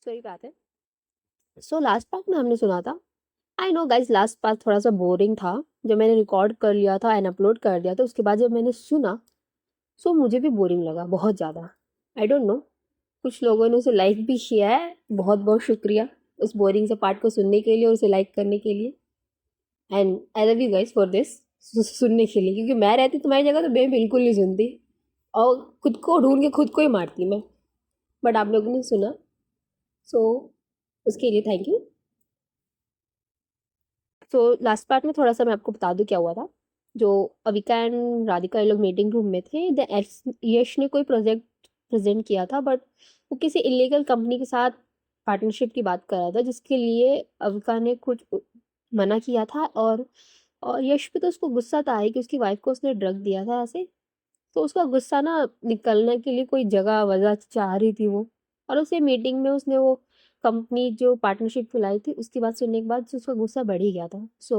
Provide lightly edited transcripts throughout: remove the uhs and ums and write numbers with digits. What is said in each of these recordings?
Story पे आते हैं। सो लास्ट पार्ट में हमने सुना था। I know guys, last part थोड़ा सा बोरिंग था। जब मैंने रिकॉर्ड कर लिया था एंड अपलोड कर दिया था, उसके बाद जब मैंने सुना, सो मुझे भी बोरिंग लगा बहुत ज़्यादा। आई डोंट नो, कुछ लोगों ने उसे लाइक भी किया है। बहुत बहुत शुक्रिया उस बोरिंग से पार्ट को सुनने के लिए और उसे लाइक करने के लिए। And I love you guys for this, सुनने के लिए, क्योंकि मैं रहती तुम्हारी जगह तो मैं बिल्कुल नहीं सुनती और खुद को ढूंढ के खुद को ही मारती मैं। बट आप लोगों ने सुना, सो उसके लिए थैंक यू। तो लास्ट पार्ट में थोड़ा सा मैं आपको बता दूं क्या हुआ था। जो अविका एंड राधिका ये लोग मीटिंग रूम में थे, यश ने कोई प्रोजेक्ट प्रेजेंट किया था, बट वो किसी इलीगल कंपनी के साथ पार्टनरशिप की बात कर रहा था, जिसके लिए अविका ने कुछ मना किया था। और यश पे तो उसको गुस्सा था है कि उसकी वाइफ को उसने ड्रग दिया था ऐसे। तो उसका गुस्सा ना निकलने के लिए कोई जगह वजह चाह रही थी वो। और उसे मीटिंग में उसने वो कंपनी जो पार्टनरशिप फैलाई थी उसकी बात सुनने के बाद उसका गुस्सा बढ़ ही गया था। सो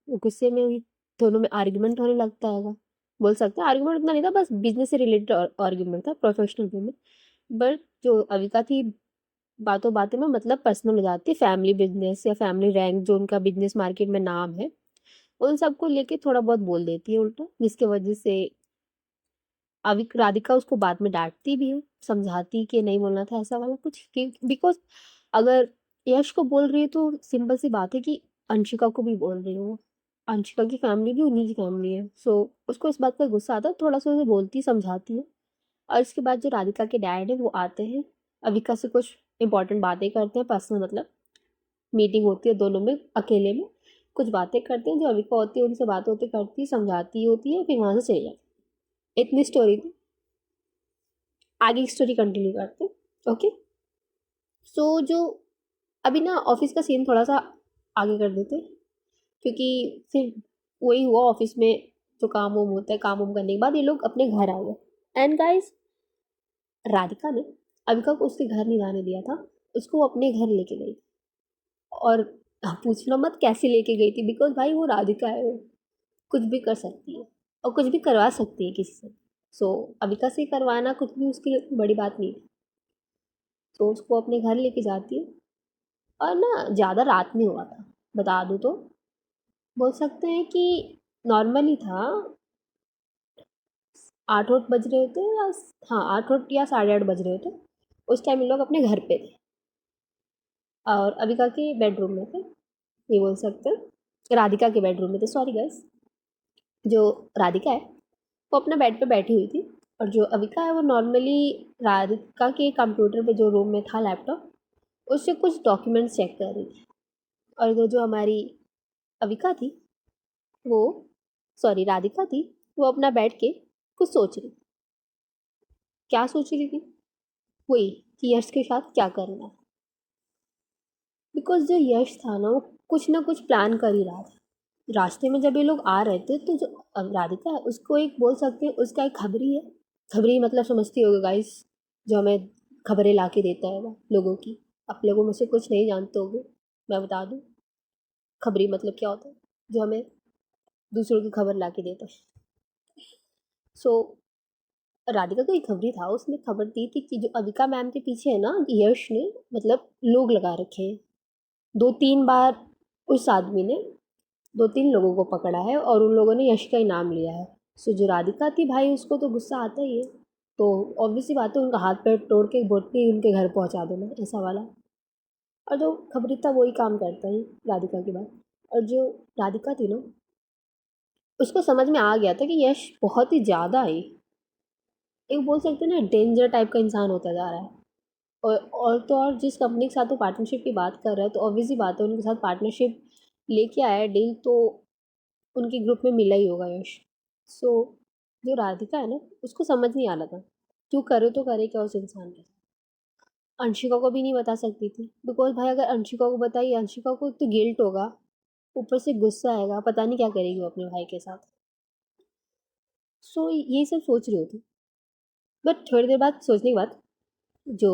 वो गुस्से में ही दोनों में आर्ग्यूमेंट होने लगता है। बोल सकते हैं आर्ग्यूमेंट उतना नहीं था, बस बिजनेस से रिलेटेड आर्ग्यूमेंट था, प्रोफेशनल वे में। बट जो अविका थी, बातों बातें में मतलब पर्सनल हो जाती है, फैमिली बिजनेस या फैमिली रैंक जो उनका बिजनेस मार्केट में नाम है, उन सबको लेके थोड़ा बहुत बोल देती है उल्टा, जिसके वजह से अभी राधिका उसको बाद में डांटती भी है, समझाती कि नहीं बोलना था ऐसा वाला कुछ, कि बिकॉज अगर यश को बोल रही है तो सिंपल सी बात है कि अंशिका को भी बोल रही हूँ। अंशिका की फैमिली भी उन्हीं की फैमिली है। सो उसको इस बात का गुस्सा आता है, थोड़ा सा उसे बोलती समझाती है। और इसके बाद जो राधिका के डैड है वो आते हैं, अविका से कुछ इंपॉर्टेंट बातें करते हैं, पर्सनल मतलब मीटिंग होती है दोनों में, अकेले में कुछ बातें करते हैं। जो अविका होती है उनसे बातें होती करती समझाती होती है, फिर वहां से चले जाती है। इतनी स्टोरी थी। आगे की स्टोरी कंटिन्यू करते हैं। ओके, सो जो अभी ना ऑफिस का सीन थोड़ा सा आगे कर देते हैं, क्योंकि फिर वही हुआ ऑफिस में। जो काम वाम होता है, काम वाम करने के बाद ये लोग अपने घर आ गए। एंड गाइस, राधिका ने अविका को उसके घर नहीं जाने दिया था, उसको वो अपने घर लेके गई। और पूछना मत कैसे लेके गई थी, बिकॉज भाई वो राधिका है, वो कुछ भी कर सकती है और कुछ भी करवा सकती है किसी से। सो अविका से करवाना कुछ भी उसके लिए बड़ी बात नहीं है। तो उसको अपने घर लेके जाती है। और ना ज़्यादा रात नहीं हुआ था, बता दूँ तो बोल सकते हैं कि नॉर्मली था। 8 बज रहे थे या, हाँ 8 या 8:30 बज रहे थे। उस टाइम इन लोग अपने घर पे थे और अविका के बेडरूम में थे, ये बोल सकते हैं राधिका के बेडरूम में थे, सॉरी गाइस। जो राधिका है वो अपने बेड पे बैठी हुई थी, और जो अविका है वो नॉर्मली राधिका के कंप्यूटर पे जो रूम में था लैपटॉप, उससे कुछ डॉक्यूमेंट्स चेक कर रही थी। और इधर जो हमारी अविका थी, वो सॉरी राधिका थी, वो अपना बैठ के कुछ सोच रही। क्या सोच रही थी? वही कि यश के साथ क्या करना है। बिकॉज जो यश था ना, वो कुछ ना कुछ प्लान कर ही रहा था। रास्ते में जब ये लोग आ रहे थे तो जो राधिका है उसको एक बोल सकते हैं, उसका एक खबरी है। खबरी मतलब समझती होगी गाइस, जो हमें खबरें ला के देता है वो लोगों की। आप लोगों में से कुछ नहीं जानते होगे, मैं बता दूँ खबरी मतलब क्या होता है, जो हमें दूसरों की खबर ला के देता है। सो राधिका को एक खबरी था, उसने खबर दी थी कि जो अविका मैम के पीछे है ना, यश ने मतलब लोग लगा रखे हैं। 2-3 बार उस आदमी ने 2-3 लोगों को पकड़ा है और उन लोगों ने यश का ही नाम लिया है। सो जो राधिका थी भाई, उसको तो गुस्सा आता ही है। तो ऑब्वियसली बात है, उनका हाथ पैर तोड़ के बोलती है उनके घर पहुंचा देना ऐसा वाला। और जो खबरी था वही काम करता है राधिका के बाद। और जो राधिका थी ना, उसको समझ में आ गया था कि यश बहुत ही ज़्यादा ही एक बोल सकते हैं ना डेंजर टाइप का इंसान होता जा रहा है। और तो और जिस कंपनी के साथ वो पार्टनरशिप की बात कर रहा है, तो ऑब्वियसली बात है उनके साथ पार्टनरशिप लेके आया है डील, तो उनके ग्रुप में मिला ही होगा यश। सो जो राधिका है ना, उसको समझ नहीं आ रहा था क्यों करे तो करे क्या उस इंसान के साथ। अंशिका को भी नहीं बता सकती थी, बिकॉज भाई अगर अंशिका को बताई, अंशिका को तो गिल्ट होगा, ऊपर से गुस्सा आएगा, पता नहीं क्या करेगी वो अपने भाई के साथ। सो ये सब सोच रही होती। बट थोड़ी देर बाद सोचने के बाद जो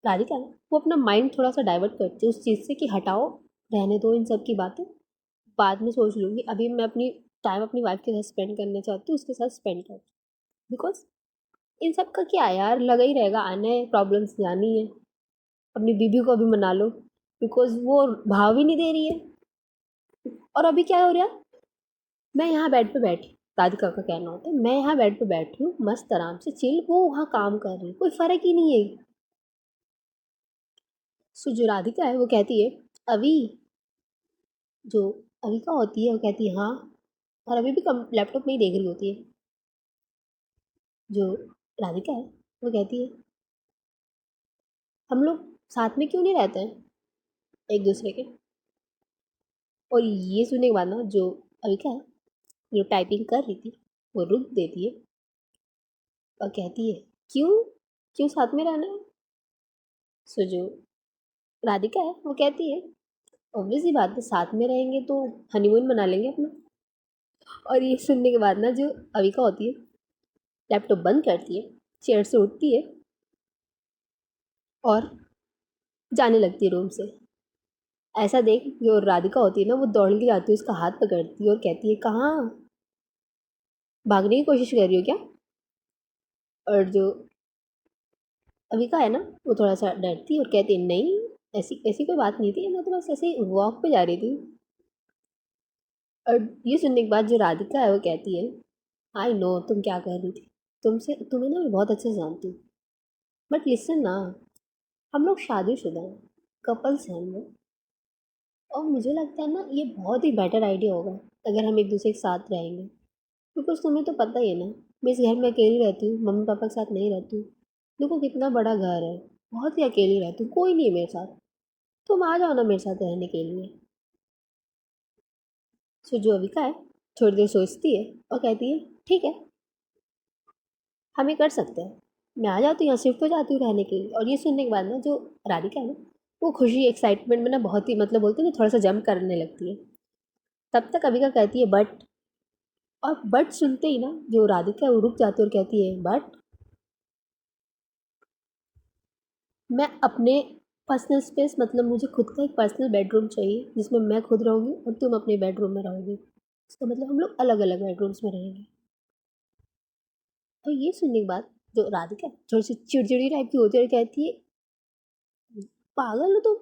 राधिका है वो अपना माइंड थोड़ा सा डाइवर्ट करती है उस चीज़ से कि हटाओ, रहने दो इन सब की बातें, बाद में सोच लूँगी। अभी मैं अपनी टाइम अपनी वाइफ के साथ स्पेंड करना चाहती हूँ, उसके साथ स्पेंड करती हूँ। बिकॉज इन सब का क्या है यार, लगा ही रहेगा, आना है, प्रॉब्लम्स जानी है। अपनी बीबी को अभी मना लो, बिकॉज वो भाव ही नहीं दे रही है। और अभी क्या हो रहा है, मैं यहाँ बेड पे बैठी, राधिका का कहना होता है मैं यहाँ बेड पे बैठी हूँ मस्त आराम से चिल, वो वहाँ काम कर रही है, कोई फर्क ही नहीं है। सो जो राधिका है वो कहती है अभी, जो अविका होती है वो कहती है हाँ, और अभी भी कम लैपटॉप में ही देख रही होती है। जो राधिका है वो कहती है हम लोग साथ में क्यों नहीं रहते हैं एक दूसरे के। और ये सुनने के बाद ना जो अविका है, जो टाइपिंग कर रही थी, वो रुक देती है और कहती है क्यों, क्यों साथ में रहना है। सो जो राधिका है वो कहती है ऑब्वियस ही बात है, साथ में रहेंगे तो हनीमून मना लेंगे अपना। और ये सुनने के बाद ना जो अविका होती है लैपटॉप बंद करती है, चेयर से उठती है और जाने लगती है रूम से। ऐसा देख जो राधिका होती है ना वो दौड़ के जाती है, उसका हाथ पकड़ती है और कहती है कहाँ, भागने की कोशिश कर रही हो क्या। और जो अविका है ना वो थोड़ा सा डरती है और कहती है नहीं, ऐसी ऐसी कोई बात नहीं थी, मैं तो बस ऐसे ही वॉक पे जा रही थी। और ये सुनने के बाद जो राधिका है वो कहती है आई नो तुम क्या कह रही थी, तुमसे तुम्हें ना मैं बहुत अच्छे से जानती हूँ, बट लिसन ना, हम लोग शादीशुदा हैं, कपल्स हैं हम लोग, और मुझे लगता है ना ये बहुत ही बेटर आइडिया होगा अगर हम एक दूसरे के साथ रहेंगे। बिकॉज तुम्हें तो पता ही है ना, मैं इस घर में अकेली रहती हूँ, मम्मी पापा के साथ नहीं रहती हूँ। देखो कितना बड़ा घर है, बहुत ही अकेली रहती हूँ, कोई नहीं है मेरे साथ, तुम आ जाओ ना मेरे साथ रहने के लिए। सो जो अविका है थोड़ी देर सोचती है और कहती है ठीक है, हम ये कर सकते हैं, मैं आ जाती हूँ यहाँ शिफ्ट हो जाती हूँ रहने के लिए। और ये सुनने के बाद ना जो राधिका है ना वो खुशी एक्साइटमेंट में ना बहुत ही मतलब बोलते हैं ना थोड़ा सा जंप करने लगती है। तब तक अविका कहती है बट, और बट सुनते ही ना जो राधिका है वो रुक जाती है और कहती है बट मैं अपने पर्सनल स्पेस, मतलब मुझे खुद का एक पर्सनल बेडरूम चाहिए जिसमें मैं खुद रहूँगी और तुम अपने बेडरूम में रहोगे, इसका मतलब हम लोग अलग अलग बेडरूम्स में रहेंगे। और ये सुनने के बाद जो राधिका थोड़ी सी चिड़चिड़ी टाइप की होती है और कहती है पागल हो तुम,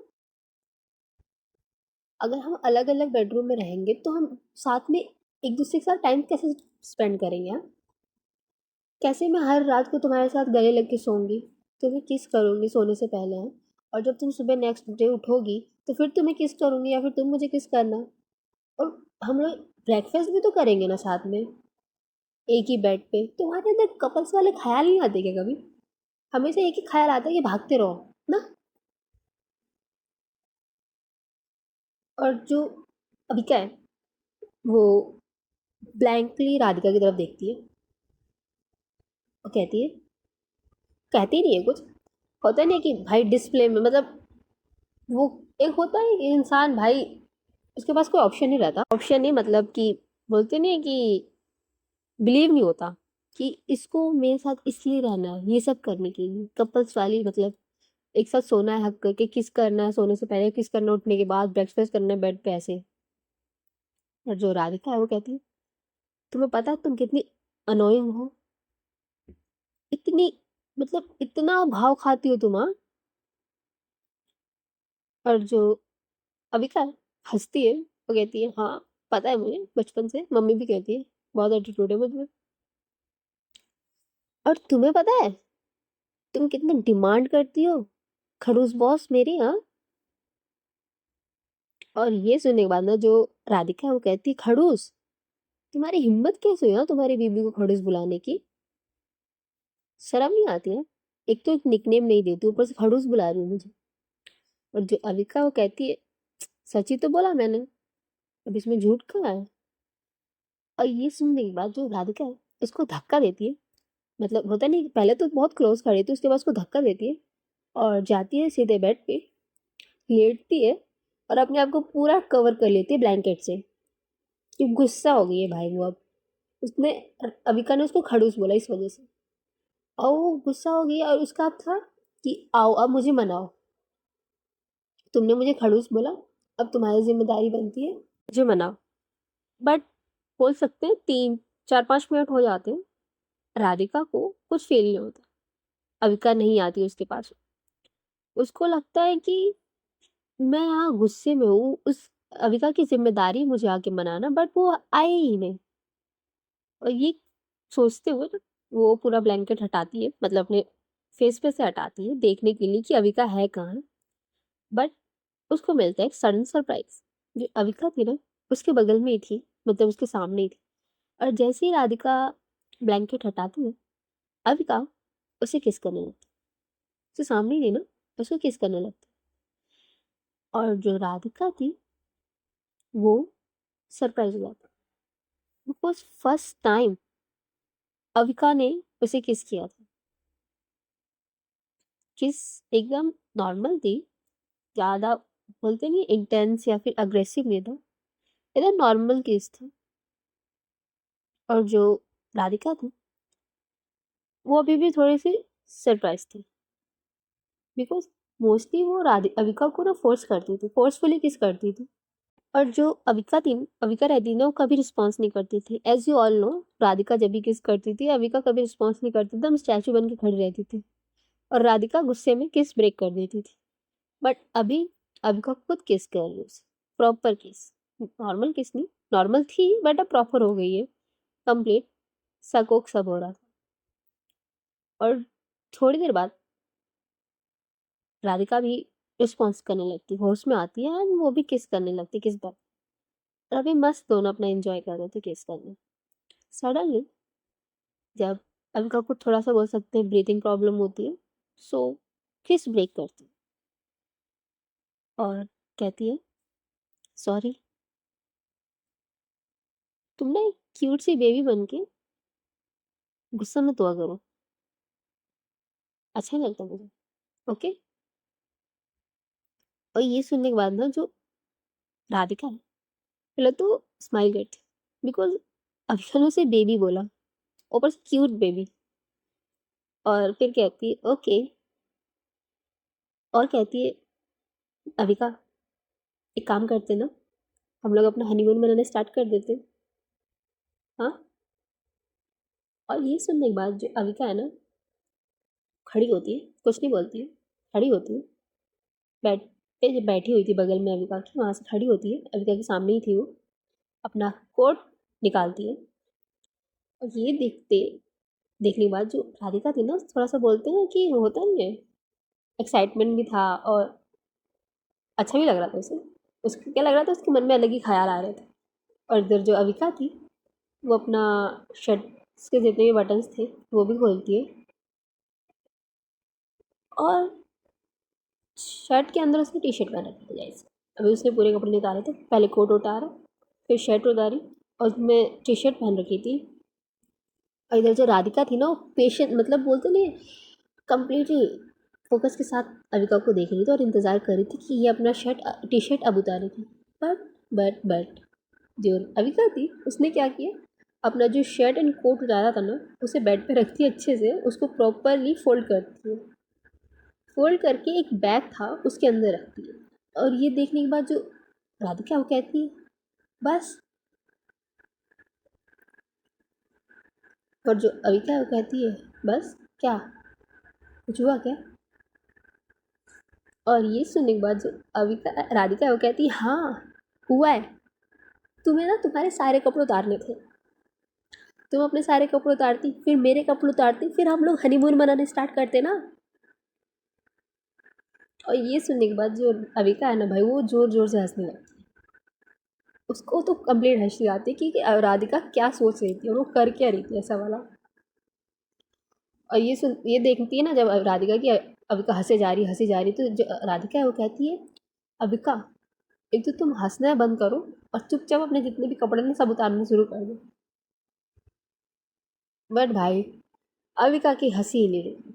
अगर हम अलग अलग बेडरूम में रहेंगे तो हम साथ में एक दूसरे के साथ टाइम कैसे स्पेंड करेंगे हाँ? कैसे मैं हर रात को तुम्हारे साथ गले लग के सोऊंगी, तुम्हें किस करूंगी सोने से पहले हैं, और जब तुम सुबह नेक्स्ट डे उठोगी तो फिर तुम्हें किस करूंगी या फिर तुम मुझे किस करना। और हम लोग ब्रेकफास्ट भी तो करेंगे ना साथ में एक ही बेड पे, तुम्हारे अंदर कपल्स वाले ख्याल नहीं आते क्या कभी, हमेशा एक ही ख्याल आता है कि भागते रहो ना। और जो अभी क्या है वो ब्लैंकली राधिका की तरफ देखती है और कहती है, कहती नहीं है कुछ, होता नहीं है कि भाई डिस्प्ले में मतलब वो एक होता है कि इंसान भाई उसके पास कोई ऑप्शन नहीं रहता, ऑप्शन नहीं मतलब कि बोलते नहीं है कि बिलीव नहीं होता कि इसको मेरे साथ इसलिए रहना है ये सब करने के लिए कपल्स वाली मतलब एक साथ सोना है हक करके, किस करना है सोने से पहले, किस करना है उठने के बाद, ब्रेकफास्ट करना है बेड पे ऐसे। और जो राधिका है वो कहती है तुम्हें पता है तुम कितनी अनोइंग हो, इतनी मतलब इतना भाव खाती हो तुम हाँ। और जो अविका है हंसती है वो कहती है हाँ पता है मुझे बचपन से, मम्मी भी कहती है बहुत एटीट्यूड है मुझमें। और तुम्हें पता है तुम कितना डिमांड करती हो, खड़ूस बॉस मेरी हाँ। और ये सुनने के बाद ना जो राधिका है वो कहती है खड़ूस, तुम्हारी हिम्मत कैसे हुई हाँ तुम्हारी बीबी को खड़ूस बुलाने की, शर्म नहीं आती है, एक तो एक निकनेम नहीं देती ऊपर से खड़ूस बुला रही हूँ मुझे। और जो अविका वो कहती है सच ही तो बोला मैंने, अब इसमें झूठ कहाँ है। और ये सुनने के बाद जो राधिका है उसको धक्का देती है, मतलब होता नहीं पहले तो बहुत क्लोज खड़ी थी उसके बाद उसको धक्का देती है और जाती है सीधे बेड पे, लेटती है और अपने आप को पूरा कवर कर लेती है ब्लैंकेट से, कि गुस्सा हो गई है भाई वो अब, उसने अविका ने उसको खड़ूस बोला इस वजह से, और वो गुस्सा हो गई और उसका अब था कि आओ अब मुझे मनाओ, तुमने मुझे खड़ूस बोला, अब तुम्हारी जिम्मेदारी बनती है मुझे मनाओ। बट बोल सकते हैं 3 4 5 मिनट हो जाते हैं, राधिका को कुछ फील नहीं होता, अविका नहीं आती उसके पास। उसको लगता है कि मैं यहाँ गुस्से में हूँ, उस अविका की ज़िम्मेदारी मुझे आके मनाना, बट वो आए ही नहीं। और ये सोचते हुए ना वो पूरा ब्लैंकेट हटाती है, मतलब अपने फेस पे से हटाती है देखने के लिए कि अविका है कहाँ। बट उसको मिलता है एक सडन सरप्राइज। जो अविका थी ना उसके बगल में ही थी, मतलब उसके सामने ही थी। और जैसे ही राधिका ब्लैंकेट हटाती है, अविका उसे किस करने लगती। उसके सामने ही थी ना, उसको किस करने लगती। और जो राधिका थी वो सरप्राइज हुआ था, बिकॉज फर्स्ट टाइम अविका ने उसे किस किया था। किस एकदम नॉर्मल थी, ज़्यादा बोलते नहीं इंटेंस या फिर अग्रेसिव नहीं था, एकदम नॉर्मल किस था। और जो राधिका थी वो अभी भी थोड़ी सी सरप्राइज थी, बिकॉज मोस्टली वो राधि अविका को ना फोर्स करती थी, फोर्सफुली किस करती थी। और जो अविका रहती ना वो कभी रिस्पॉन्स नहीं करती थी। As you all know, Radhika जब भी किस करती थी अविका कभी रिस्पॉन्स नहीं करती थी, एकदम स्टैचू बन के खड़ी रहती थी। और राधिका गुस्से में किस ब्रेक कर देती थी। बट अभी अविका खुद किस कर रही है, प्रॉपर किस, नॉर्मल किस नहीं, नॉर्मल थी बट अब प्रॉपर हो गई है, कंप्लीट। सकोक सब हो रहा था। और थोड़ी देर बाद राधिका भी रिस्पॉन्स करने लगती, होश में आती है एंड वो भी किस करने लगती किस बात। और अभी मस्त दोनों अपना एंजॉय कर रहे थे किस करने। सडनली जब अविका को थोड़ा सा बोल सकते हैं ब्रीथिंग प्रॉब्लम होती है, सो किस ब्रेक करती है और कहती है सॉरी, तुम ना एक क्यूट सी बेबी बन के गुस्सा मत हुआ करो, अच्छा नहीं लगता मुझे, ओके। और ये सुनने के बाद ना जो राधिका है पहले तो स्माइल करती, बिकॉज अविका ने उसे बेबी बोला, ऊपर से क्यूट बेबी। और फिर कहती है ओके। और कहती है अविका, एक काम करते ना, हम लोग अपना हनीमून मनाना स्टार्ट कर देते हैं, हाँ। और ये सुनने के बाद जो अविका है ना खड़ी होती है, कुछ नहीं बोलती है, खड़ी होती है, बैठ पे जो बैठी हुई थी बगल में अविका की वहाँ से खड़ी होती है, अविका के सामने ही थी वो, अपना कोट निकालती है। और ये देखने के बाद जो राधिका थी ना थोड़ा सा बोलते हैं कि होता नहीं है, एक्साइटमेंट भी था और अच्छा भी लग रहा था उसे। उसको क्या लग रहा था, उसके मन में अलग ही ख्याल आ रहे थे। और इधर जो अविका थी वो अपना शर्ट के जितने भी बटन्स थे वो भी खोलती है। और शर्ट के अंदर उसने टी शर्ट पहन रखी थी गाइस। अभी उसने पूरे कपड़े नहीं उतारे थे, पहले कोट उतारा, फिर शर्ट उतारी, और उसमें टी शर्ट पहन रखी थी। और इधर जो राधिका थी ना वो पेशेंट, मतलब बोलते नहीं, कंप्लीटली फोकस के साथ अविका को देख रही थी और इंतज़ार कर रही थी कि ये अपना टी शर्ट अब उतारेगी। बट जो अविका थी उसने क्या किया, अपना जो शर्ट एंड कोट उतारा था ना उसे बेड पे रखती है, अच्छे से उसको प्रॉपरली फोल्ड करती है, फोल्ड करके एक बैग था उसके अंदर रखती है। और ये देखने के बाद जो राधिका वो कहती है बस। और जो अविका है वो कहती है बस क्या, कुछ हुआ क्या। और ये सुनने के बाद जो अविका राधिका है वो कहती है हाँ हुआ है, तुम्हें ना तुम्हारे सारे कपड़े उतारने थे, तुम अपने सारे कपड़े उतारती फिर मेरे कपड़े उतारती फिर हम लोग हनीमून मनाने स्टार्ट करते ना। और ये सुनने के बाद जो अविका है ना भाई वो ज़ोर ज़ोर से हंसने लगती है। उसको तो कंप्लीट हंसी आती है कि राधिका क्या सोच रही थी और वो कर क्या रही थी ऐसा वाला। और ये देखती है ना जब राधिका की अविका हंसे जा रही तो जो राधिका है वो कहती है अविका, एक तो तुम हंसना बंद करो और चुपचाप अपने जितने भी कपड़े ना सब उतारना शुरू कर दो। बट भाई अविका की हंसी ही नहीं रही थी,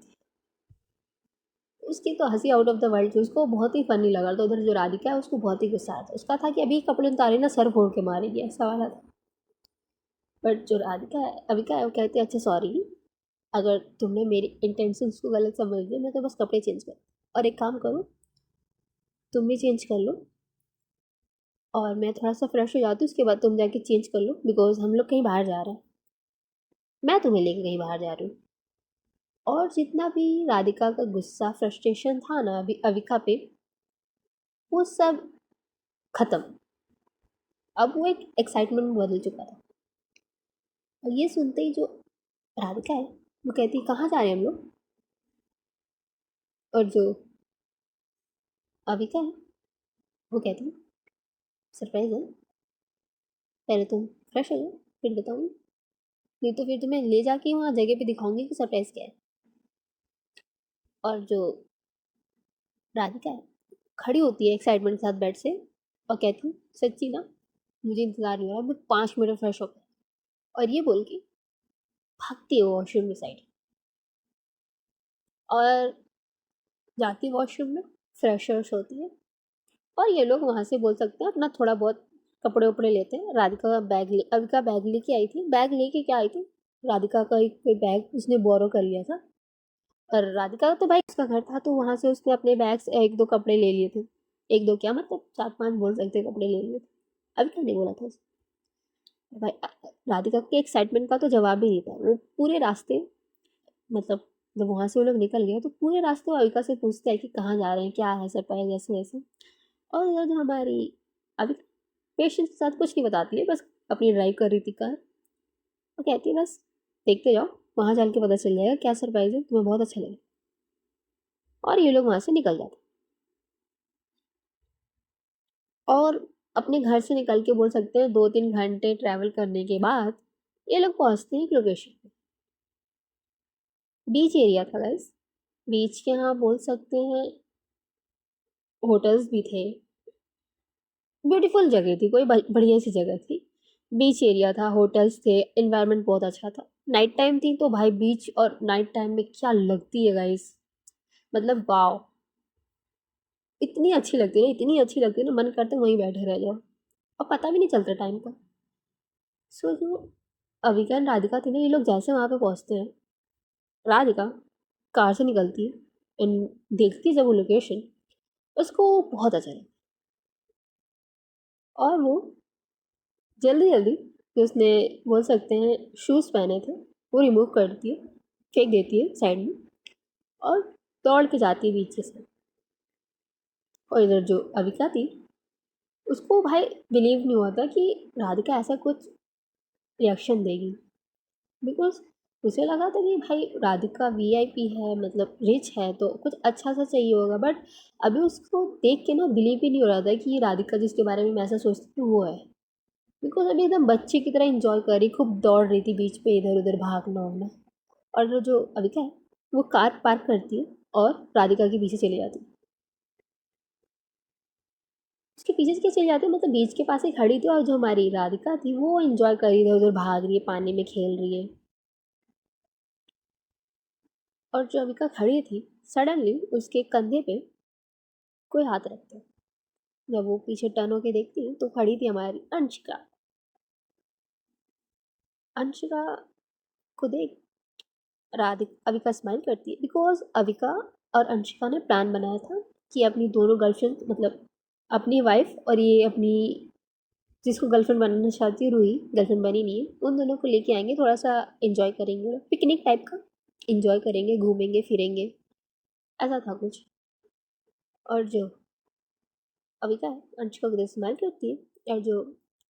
उसकी तो हंसी आउट ऑफ द वर्ल्ड थी, उसको बहुत ही फनी लगा था। उधर जो राधिका है उसको बहुत ही गुस्सा आया था, उसका था कि अभी कपड़े उतारे ना सर फोड़ के मारेगी ऐसा वाला था। बट जो राधिका है अविका है वो कहती है अच्छा सॉरी, अगर तुमने मेरी इंटेंशंस को गलत समझ लिया, मैं तो बस कपड़े चेंज कर, और एक काम करो तुम भी चेंज कर लो और मैं थोड़ा सा फ्रेश हो जाती हूँ, उसके बाद तुम जाके चेंज कर लो, बिकॉज हम लोग कहीं बाहर जा रहे हैं, मैं तुम्हें लेके कहीं बाहर जा रही हूँ। और जितना भी राधिका का गुस्सा फ्रस्ट्रेशन था ना अभी अविका पे, वो सब खत्म। अब वो एक एक्साइटमेंट में बदल चुका था। और ये सुनते ही जो राधिका है वो कहती है कहाँ जा रहे हैं हम लोग। और जो अविका है वो कहती है सरप्राइज है, पहले तुम फ्रेश हो जाओ फिर बताऊँ, नहीं तो फिर तुम्हें ले जाके वहाँ जगह पे दिखाऊंगी कि सरप्राइज क्या है। और जो राधिका है खड़ी होती है एक्साइटमेंट के साथ बेड से और कहती हूँ सच्ची ना, मुझे इंतजार नहीं हो रहा, मैं 5 मिनट में फ्रेश होकर, और ये बोल के भागती है वॉशरूम की साइड और जाती है वॉशरूम में, फ्रेश व्रेश होती है। और ये लोग वहाँ से बोल सकते हैं अपना थोड़ा बहुत कपड़े वपड़े लेते हैं। राधिका का बैग ले अविका बैग लेके आई थी, बैग लेके क्या आई थी, राधिका का एक कोई बैग उसने बोरो कर लिया था। और राधिका का तो भाई उसका घर था, तो वहाँ से उसने अपने बैग से एक दो कपड़े ले लिए थे। एक दो क्या मतलब 4-5 बोल सकते हैं कपड़े ले लिए थे। अविका ने बोला था भाई। राधिका के एक्साइटमेंट का तो जवाब ही नहीं था। वो पूरे रास्ते मतलब जब वहाँ से वो लोग निकल गए तो पूरे रास्ते वो अविका से पूछते हैं कि कहाँ जा रहे हैं, क्या है सरप्राइज, ऐसे ऐसे। और इधर जो हमारी अभी पेशेंट के साथ कुछ नहीं बताती है, बस अपनी ड्राइव कर रही थी कार। वो कहती है बस देखते जाओ, वहाँ चल के पता चल जाएगा क्या सरप्राइज है, तुम्हें बहुत अच्छा लगेगा। और ये लोग वहाँ से निकल जाते और अपने घर से निकल के बोल सकते हैं 2-3 घंटे ट्रैवल करने के बाद ये लोग पहुँचते हैं एक लोकेशन पे। बीच एरिया था गाइस। बीच के यहाँ बोल सकते हैं होटल्स भी थे, ब्यूटीफुल जगह थी, कोई बढ़िया सी जगह थी। बीच एरिया था, होटल्स थे, इन्वायरमेंट बहुत अच्छा था। नाइट टाइम थी तो भाई बीच और नाइट टाइम में क्या लगती है गाइस, मतलब वाओ, इतनी अच्छी लगती है ना, इतनी अच्छी लगती है ना, मन करता है वहीं बैठे रह जाओ और पता भी नहीं चलता टाइम का। सो जो अविका एंड राधिका थी ना, ये लोग जैसे वहाँ पे पहुँचते हैं, राधिका कार से निकलती है एंड देखती है जब वो लोकेशन, उसको बहुत अच्छा लगता है। और वो जल्दी जल्दी जो उसने बोल सकते हैं शूज़ पहने थे वो रिमूव करती है, फेंक देती है साइड में और दौड़ के जाती है बीच से। और इधर जो अविका थी उसको भाई बिलीव नहीं हुआ था कि राधिका ऐसा कुछ रिएक्शन देगी, बिकॉज उसे लगा था कि भाई राधिका वीआईपी है, मतलब रिच है, तो कुछ अच्छा सा चाहिए होगा। बट अभी उसको देख के ना बिलीव ही नहीं हो रहा था कि ये राधिका जिसके बारे में मैं ऐसा सोचती थी वो है। बिकॉज अभी एकदम बच्चे की तरह इंजॉय कर रही, खूब दौड़ रही थी बीच पे, इधर उधर भागना होना। और जो अविका है वो कार पार्क करती है और राधिका के पीछे चली जाती है। उसके पीछे से क्या चली जाती है, मतलब बीच के पास ही खड़ी थी और जो हमारी राधिका थी वो इंजॉय कर रही है, उधर भाग रही है, पानी में खेल रही है। और जो अविका खड़ी थी सडनली उसके कंधे पे कोई हाथ रखता है। जब वो पीछे टर्न होके देखती है तो खड़ी थी हमारी अंशिका। अंशिका को देख राधिक अविका स्माइल करती है, बिकॉज अविका और अंशिका ने प्लान बनाया था कि अपनी दोनों गर्लफ्रेंड, मतलब अपनी वाइफ और ये अपनी जिसको गर्लफ्रेंड बनाना चाहती है रूही, गर्लफ्रेंड बनी नहीं है, उन दोनों को लेके आएंगे, थोड़ा सा इंजॉय करेंगे, पिकनिक टाइप का इंजॉय करेंगे, घूमेंगे फिरेंगे, ऐसा था कुछ। और जो अविका है अंशिका को देख स्माइल करती है और जो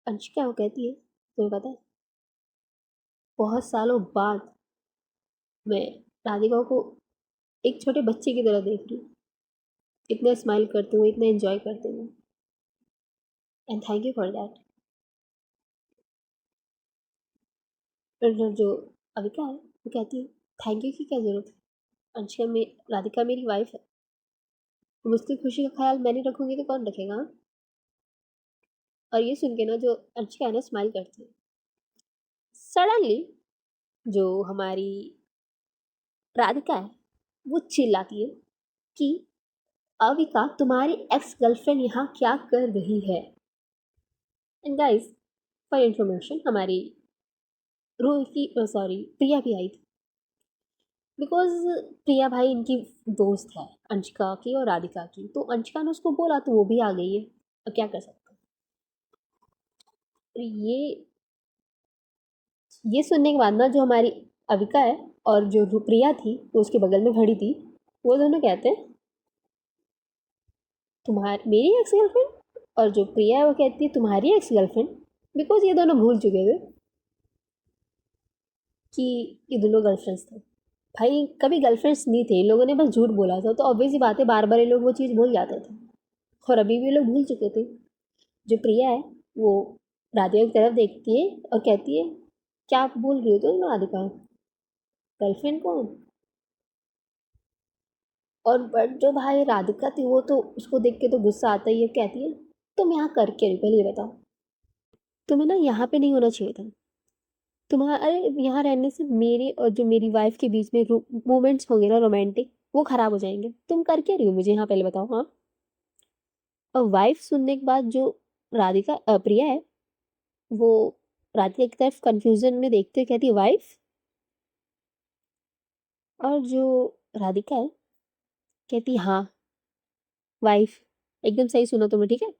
अंशिका है वो कहती है तुम्हें पता है बहुत सालों बाद मैं राधिका को एक छोटे बच्चे की तरह देख रही हूँ, इतना स्माइल करते हुए, इतना एंजॉय करते हुए, and thank you for that. और जो अविका है वो कहती है थैंक यू की क्या ज़रूरत है, अंशिका में राधिका मेरी वाइफ है, तो उसकी खुशी का ख्याल मैं नहीं रखूँगी तो कौन रखेगा, हाँ? और ये सुन के ना जो अंशिका है ना स्माइल करती है। सडनली जो हमारी राधिका है वो चिल्लाती है कि अविका तुम्हारी एक्स गर्लफ्रेंड यहाँ क्या कर रही है। एंड गाइस फॉर इन्फॉर्मेशन हमारी रूही की सॉरी प्रिया भी आई थी, बिकॉज प्रिया भाई इनकी दोस्त है अंशिका की और राधिका की, तो अंशिका ने उसको बोला तो वो भी आ गई है, और क्या कर सकते हैं। और ये सुनने के बाद ना जो हमारी अविका है और जो प्रिया थी वो उसके बगल में खड़ी थी, वो दोनों कहते हैं तुम्हारी मेरी एक्स गर्लफ्रेंड, और जो प्रिया है वो कहती है तुम्हारी एक्स गर्लफ्रेंड, बिकॉज ये दोनों भूल चुके थे कि ये दोनों गर्लफ्रेंड्स थे। भाई कभी गर्लफ्रेंड्स नहीं थे, इन लोगों ने बस झूठ बोला था, तो ऑब्वियस ही बात है बार बार ये लोग वो चीज़ भूल जाते थे, और अभी भी ये लोग भूल चुके थे। जो प्रिया है वो राधिका की तरफ देखती है और कहती है क्या आप बोल रही हो तुम राधिका, गर्लफ्रेंड कौन? और बट जो भाई राधिका थी वो तो उसको देख के तो गुस्सा आता ही है, कहती है तुम यहाँ कर क्या रही हो? पहले ये बताओ, तुम्हें ना यहाँ पे नहीं होना चाहिए था। तुम्हारा अरे यहाँ रहने से मेरे और जो मेरी वाइफ के बीच में मोमेंट्स होंगे ना रोमांटिक, वो खराब हो जाएंगे। तुम कर क्या रही हो मुझे यहाँ, पहले बताओ। हाँ। और वाइफ सुनने के बाद जो राधिका प्रिया है वो राधिका की तरफ कंफ्यूजन में देखते हुए कहती है वाइफ, और जो राधिका है कहती हाँ वाइफ। एकदम सही सुना तुमने, ठीक है।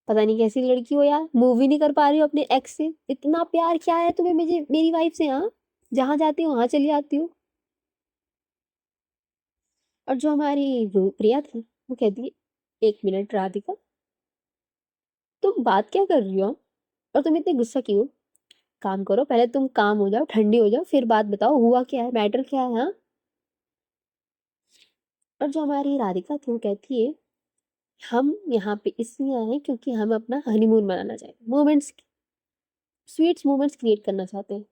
पता नहीं कैसी लड़की हो यार, मूव ही नहीं कर पा रही हो अपने एक्स से। इतना प्यार क्या है तुम्हें मुझे मेरी वाइफ से? हाँ, जहाँ जाती हो वहां चली जाती हो। और जो हमारी वो प्रिया थी वो कहती है एक मिनट राधिका, तुम बात क्या कर रही हो? और तुम इतने गुस्सा क्यों? काम करो, पहले तुम काम हो जाओ, ठंडी हो जाओ, फिर बात बताओ हुआ क्या है, मैटर क्या है। हाँ। और जो हमारी राधिका थी वो कहती है हम यहाँ पे इसलिए आए हैं क्योंकि हम अपना हनीमून मनाना चाहते हैं, मोमेंट्स, स्वीट्स मोमेंट्स क्रिएट करना चाहते हैं।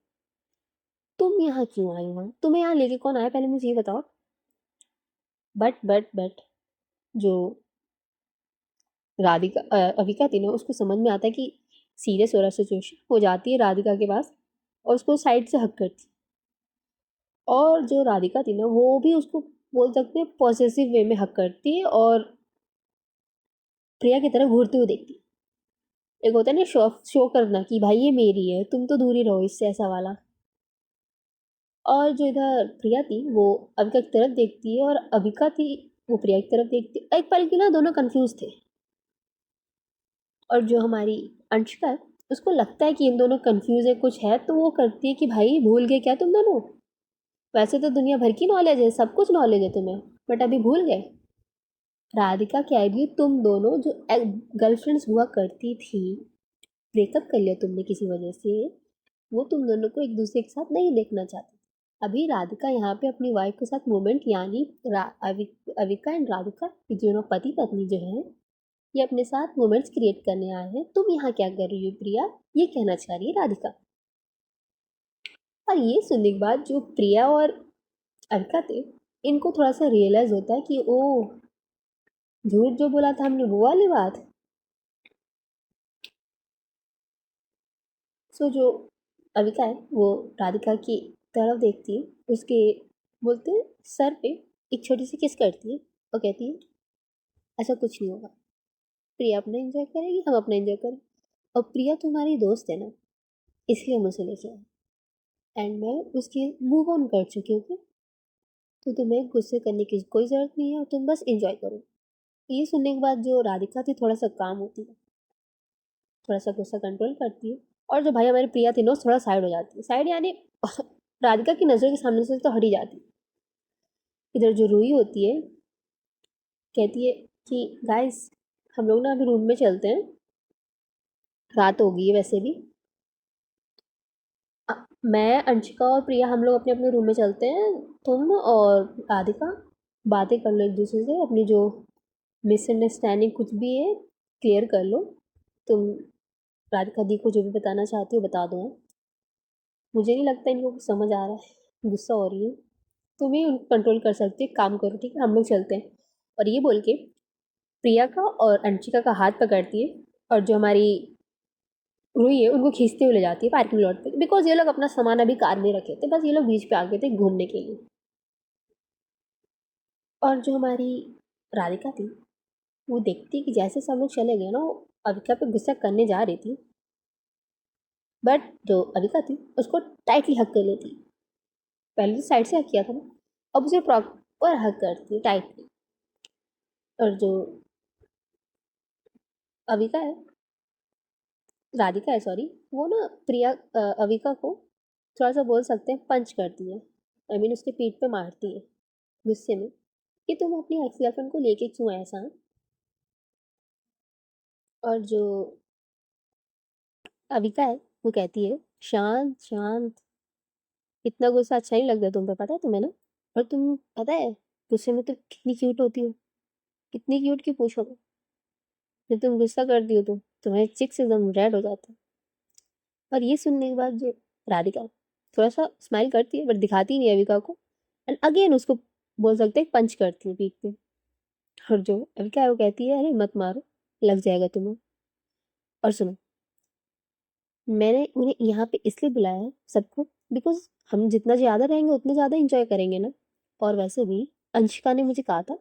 तुम यहाँ क्यों आई हो? तुम्हें यहाँ लेके कौन आया, पहले मुझे ये बताओ। बट जो राधिका अविका थी ना, उसको समझ में आता है कि सीरियस हो रहा सिचुएशन, हो जाती है राधिका के पास और उसको साइड से हक करती। और जो राधिका थी ना वो भी उसको बोल सकते हैं पॉसेसिव वे में हक करती है और प्रिया की तरफ घूरते हुए देखती है। एक होता है ना शो शो करना कि भाई ये मेरी है, तुम तो दूर ही रहो इससे, ऐसा वाला। और जो इधर प्रिया थी वो अविका की तरफ देखती है और अविका थी वो प्रिया की तरफ देखती है। एक पल के ना दोनों कंफ्यूज थे। और जो हमारी अंशिका है उसको लगता है कि इन दोनों कंफ्यूज है, कुछ है, तो वो करती है कि भाई भूल गए क्या तुम दोनों? वैसे तो दुनिया भर की नॉलेज है, सब कुछ नॉलेज है तुम्हें, बट अभी भूल गए। राधिका कह रही है तुम दोनों जो गर्लफ्रेंड्स हुआ करती थी, ब्रेकअप कर लिया तुमने किसी वजह से, वो तुम दोनों को एक दूसरे के साथ नहीं देखना चाहती। अभी राधिका यहाँ पे अपनी वाइफ के साथ मोमेंट, यानी अविका एंड राधिका ये दोनों पति पत्नी जो है ये अपने साथ मोमेंट्स क्रिएट करने आए हैं। तुम यहाँ क्या कर रही हो प्रिया, ये कहना चाह रही है राधिका। और ये सुनने के बाद जो प्रिया और अविका थे इनको थोड़ा सा रियलाइज होता है कि ओ, झूठ जो बोला था हमने वो वाली बात। सो जो अविका है वो राधिका की तरफ देखती है, उसके बोलते हैं सर पे एक छोटी सी किस करती है और कहती है ऐसा कुछ नहीं होगा, प्रिया अपना एंजॉय करेगी, हम अपना एंजॉय करें। और प्रिया तुम्हारी दोस्त है ना, इसलिए मुझे लेके आए, एंड मैं उसके मूव ऑन कर चुकी हूँ। तो तुम्हें गुस्से करने की कोई ज़रूरत नहीं है और तुम बस एंजॉय करो। ये सुनने के बाद जो राधिका थी थोड़ा सा काम होती है, थोड़ा सा गुस्सा कंट्रोल करती है। और जो भाई हमारी प्रिया थी ना थोड़ा साइड हो जाती है, साइड यानी राधिका की नज़रों के सामने से तो हट ही जाती है। इधर जो रूही होती है कहती है कि गाइस हम लोग ना अभी रूम में चलते हैं, रात हो गई है वैसे भी। मैं अंशिका और प्रिया हम लोग अपने अपने रूम में चलते हैं, तुम और राधिका बातें कर लो एक दूसरे से, अपनी जो मिसअंडरस्टैंडिंग कुछ भी है क्लियर कर लो। तुम राधिका दी को जो भी बताना चाहती हो बता दो। मुझे नहीं लगता इनको कुछ समझ आ रहा है, गुस्सा हो रही है। तुम ही उनको कंट्रोल कर सकते हो, काम करो ठीक है, हम लोग चलते हैं। और ये बोल के प्रिया का और अंशिका का हाथ पकड़ती है और जो हमारी रूही है उनको खींचते हुए ले जाती है पार्किंग लॉट पे, बिकॉज ये लोग अपना सामान अभी कार में रखे थे, बस ये लोग बीच पे आ गए थे घूमने के लिए। और जो हमारी राधिका थी वो देखती कि जैसे सब लोग चले गए ना, वो अविका पे गुस्सा करने जा रही थी, बट जो अविका थी उसको टाइटली हक कर लेती। पहले तो साइड से हक किया था ना, अब उसे प्रॉपर हक करती टाइटली। और जो अविका है, राधिका है सॉरी, वो ना प्रिया अविका को थोड़ा सा बोल सकते हैं पंच करती है, आई मीन उसके पीठ पे मारती है गुस्से में कि तुम अपनी एक्स गर्लफ्रेंड को लेके क्यों आए ऐसा। और जो अविका है वो कहती है शांत शांत, इतना गुस्सा अच्छा नहीं लगता तुम पे, पता है तुम्हें ना। और तुम पता है गुस्से में तो कितनी क्यूट होती हो, कितनी क्यूट की पूछो। जब तुम गुस्सा करती हो तो तुम्हारे चिक्स एकदम रेड हो जाते हैं। और ये सुनने के बाद जो राधिका थोड़ा सा स्माइल करती है बट दिखाती नहीं है अविका को, एंड अगेन उसको बोल सकते हैं पंच करती है पीठ पे। और जो अविका है वो कहती है अरे मत मारो, लग जाएगा तुम्हें। और सुनो, मैंने उन्हें यहाँ पे इसलिए बुलाया है सबको बिकॉज हम जितना ज़्यादा रहेंगे उतने ज़्यादा इंजॉय करेंगे ना। और वैसे भी अंशिका ने मुझे कहा था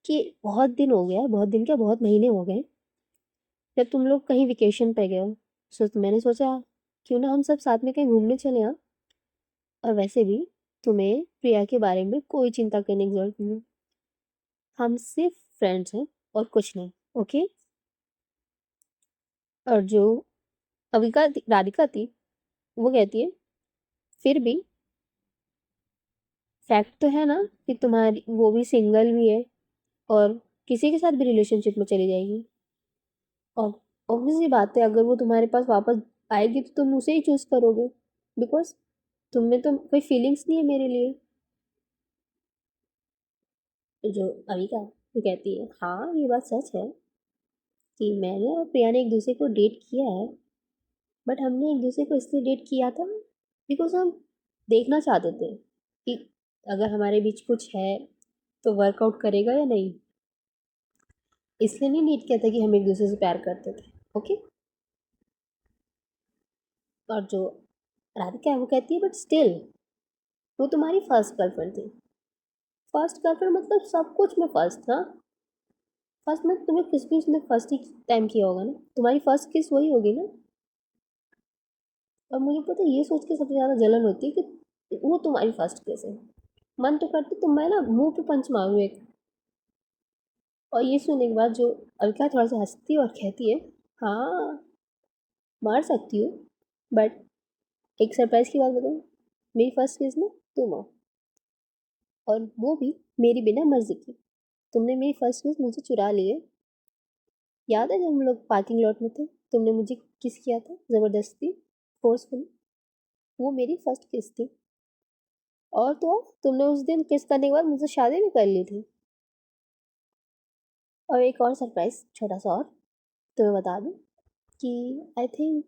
कि बहुत दिन हो गया, बहुत दिन क्या बहुत महीने हो गए जब तुम लोग कहीं वेकेशन पे गए हो। तो मैंने सोचा क्यों ना हम सब साथ में कहीं घूमने चले। हाँ, और वैसे भी तुम्हें प्रिया के बारे में कोई चिंता करने की जरूरत नहीं है, हम सिर्फ फ्रेंड्स हैं और कुछ नहीं। ओके। और जो राधिका थी वो कहती है फिर भी फैक्ट तो है ना कि तुम्हारी वो भी सिंगल भी है और किसी के साथ भी रिलेशनशिप में चली जाएगी। और ऑब्वियसली बात है अगर वो तुम्हारे पास वापस आएगी तो तुम उसे ही चूज करोगे बिकॉज तुम में तो कोई फीलिंग्स नहीं है मेरे लिए। तो जो अविका वो कहती है हाँ ये बात सच है कि मैंने और प्रिया ने एक दूसरे को डेट किया है, बट हमने एक दूसरे को इसलिए डेट किया था बिकॉज हम देखना चाहते थे कि अगर हमारे बीच कुछ है तो वर्कआउट करेगा या नहीं। इसलिए नहीं डेट किया था कि हम एक दूसरे से प्यार करते थे। ओके। और जो राधिका है वो कहती है बट स्टिल वो तुम्हारी फर्स्ट गर्लफ्रेंड थी। फर्स्ट गर्लफ्रेंड मतलब सब कुछ में फर्स्ट था। फर्स्ट में तुम्हें किस भी उसने फर्स्ट ही टाइम किया होगा ना, तुम्हारी फर्स्ट किस वही होगी ना। और मुझे पता है ये सोच के सबसे ज़्यादा जलन होती है कि वो तुम्हारी फर्स्ट किस है। मन तो करती तुम मैं ना मुंह पे पंच मारूं एक। और ये सुनने के बाद जो अलका थोड़ा सा हंसती है और कहती है हाँ मार सकती हूँ, बट एक सरप्राइज की बात बताऊँ, मेरी फर्स्ट किस में तुम हो, और वो भी मेरी बिना मर्जी की। तुमने मेरी फर्स्ट किस मुझे चुरा लिए। याद है जब हम लोग पार्किंग लॉट में थे तुमने मुझे किस किया था ज़बरदस्ती, फोर्सफुली। वो मेरी फर्स्ट किस थी। और तो और तुमने उस दिन किस करने के बाद मुझसे शादी भी कर ली थी। और एक और सरप्राइज छोटा सा और तुम्हें बता दूँ कि आई थिंक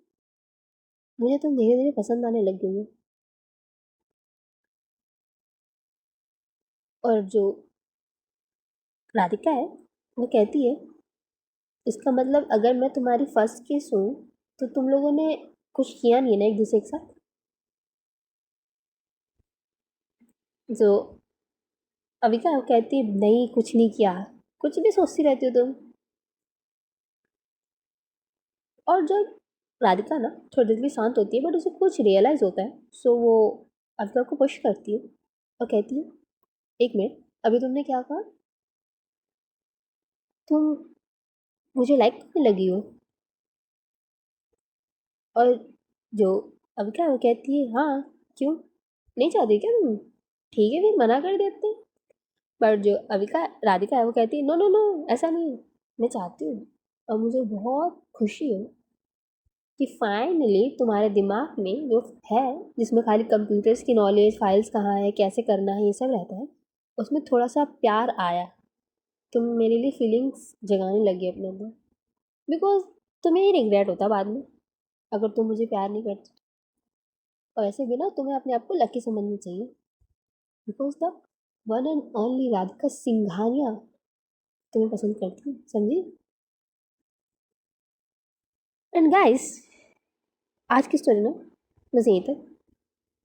मुझे तुम धीरे धीरे पसंद आने लग गई हो। और जो राधिका है वो कहती है इसका मतलब अगर मैं तुम्हारी फर्स्ट किस हूँ तो तुम लोगों ने कुछ किया नहीं है ना एक दूसरे के साथ। जो अविका वो कहती है नहीं कुछ नहीं किया, कुछ भी सोचती रहती हो तुम। और जब राधिका ना थोड़ी देर के लिए शांत होती है बट उसे कुछ रियलाइज होता है, सो वो अविका को पुश करती है और कहती है एक मिनट, अभी तुमने क्या कहा, तुम मुझे लाइक करने लगी हो। और जो अविका है वो कहती है हाँ क्यों, नहीं चाहती क्या तुम, ठीक है फिर मना कर देते हैं। पर जो अविका राधिका है वो कहती है नो नो नो ऐसा नहीं है, मैं चाहती हूँ। और मुझे बहुत खुशी है कि फाइनली तुम्हारे दिमाग में जो है जिसमें खाली कंप्यूटर्स की नॉलेज फाइल्स कहाँ है कैसे करना है ये सब रहता है, उसमें थोड़ा सा प्यार आया। तुम मेरे लिए फीलिंग्स जगाने लगी अपने अंदर बिकॉज तुम्हें ही रिग्रेट होता बाद में अगर तुम मुझे प्यार नहीं करते। और ऐसे भी ना तुम्हें अपने आप को लकी समझना चाहिए because the one and only Radhika Singhania तुम्हें पसंद करती है, समझी। एंड गाइस आज की स्टोरी ना बस यहीं तक,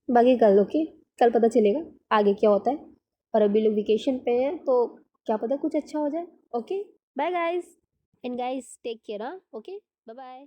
बाकी कल ओके, कल पता चलेगा आगे क्या होता है। और अभी लोग वेकेशन पे हैं तो क्या पता कुछ अच्छा हो जाए। Okay bye guys, and guys take care. हाँ ओके बाय बाय।